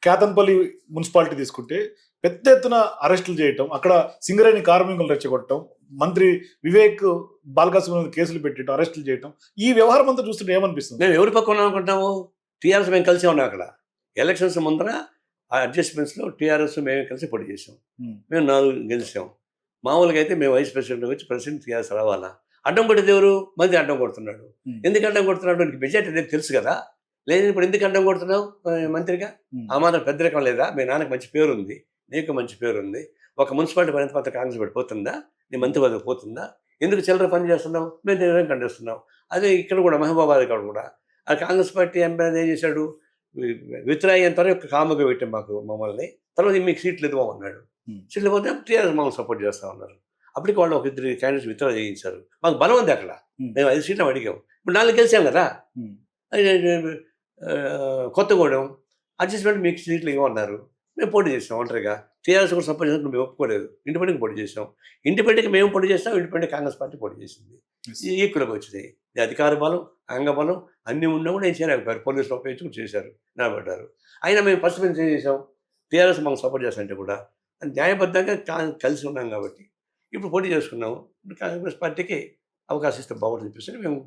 Ketanpalli municipality తీసుకుంటే పెద్ద ఎత్తున అరెస్టులు చేయటం, అక్కడ సింగరేణి కార్మికులు రెచ్చగొట్టడం, మంత్రి వివేక్ బాలకాసు కేసులు పెట్టడం, అరెస్టులు చేయటం, ఈ వ్యవహారం అంతా చూస్తుంటే ఏమనిపిస్తుంది? మేము ఎవరి పక్కన ఉన్నాం అనుకుంటాము? టీఆర్ఎస్ మేము కలిసే ఉన్నాం అక్కడ. ఎలక్షన్స్ ముందర ఆ అడ్జస్ట్మెంట్స్లో టీఆర్ఎస్ మేమే కలిసి పోటీ చేసాం. మేము 4 గెలిచాం. మామూలుగా అయితే మేము వైస్ ప్రెసిడెంట్ వచ్చి ప్రెసిడెంట్ టీఆర్ఎస్ రావాలా? అడ్డం కొట్టేది ఎవరు? మంత్రి అడ్డం కొడుతున్నాడు. ఎందుకు అడ్డం కొడుతున్నాడు? నీకు మెజార్టీ అనేది తెలుసు కదా. లేదు ఇప్పుడు ఎందుకు అడ్డం కొడుతున్నావు మంత్రిగా? ఆ మాత్రం పెద్దరికం లేదా? మీ నాన్నకు మంచి పేరు ఉంది, నీకు మంచి పేరు ఉంది. ఒక మున్సిపాలిటీ పని తర్వాత కాంగ్రెస్ పడిపోతుందా? నీ మంత్రి పదవి పోతుందా? ఎందుకు చిల్లర పని చేస్తున్నావు? మేము నిర్ణయం ఖండిస్తున్నాం. అదే ఇక్కడ కూడా మహబూబాబాద్ కూడా ఆ కాంగ్రెస్ పార్టీ ఎంపీ ఏం చేశాడు? విత్డ్రా అయ్యేంత వరకు కాముగా పెట్టాం మమ్మల్ని. తర్వాత మీకు సీట్లు ఇవ్వమన్నాడు. సీట్లు పోతే టీఆర్ఎస్ మమ్మల్ని సపోర్ట్ చేస్తూ ఉన్నారు. అప్పటికి వాళ్ళు ఒక 2 క్యాండిడేట్స్ విత్డ్రా చేయించారు. మాకు బలం ఉంది అక్కడ. మేము 5 సీట్లు అడిగాం. ఇప్పుడు 4 గెలిచాం కదా. కొత్తగూడెం అడ్జస్ట్మెంట్ మీకు సీట్లు ఇవ్వమన్నారు. మేము పోటీ చేసాం ఒంటరిగా. టీఆర్ఎస్ కూడా సపోర్ట్ చేసినట్టు మేము ఒప్పుకోలేదు. ఇండిపెండెంట్కి పోటీ చేసాం. ఇండిపెండెంట్కి మేము పోటీ చేసాం, ఇండిపెండెంట్ కాంగ్రెస్ పార్టీ పోటీ చేసింది. ఈక్వల్గా వచ్చినాయి. అధికార బలం, అంగబలం అన్నీ ఉన్నా కూడా ఏం చేయలేకపోయారు. పోలీసులు ఉపయోగించి చేశారు, నిలబడ్డారు. అయినా మేము ఫస్ట్ మేము ఏం చేసాం? టీఆర్ఎస్ మాకు సపోర్ట్ చేస్తాంటే కూడా న్యాయబద్ధంగా కలిసి ఉన్నాం కాబట్టి ఇప్పుడు పోటీ చేసుకున్నాము. కాంగ్రెస్ పార్టీకి అవకాశం ఇస్తే బాగుంటుంది చెప్పేసి మేము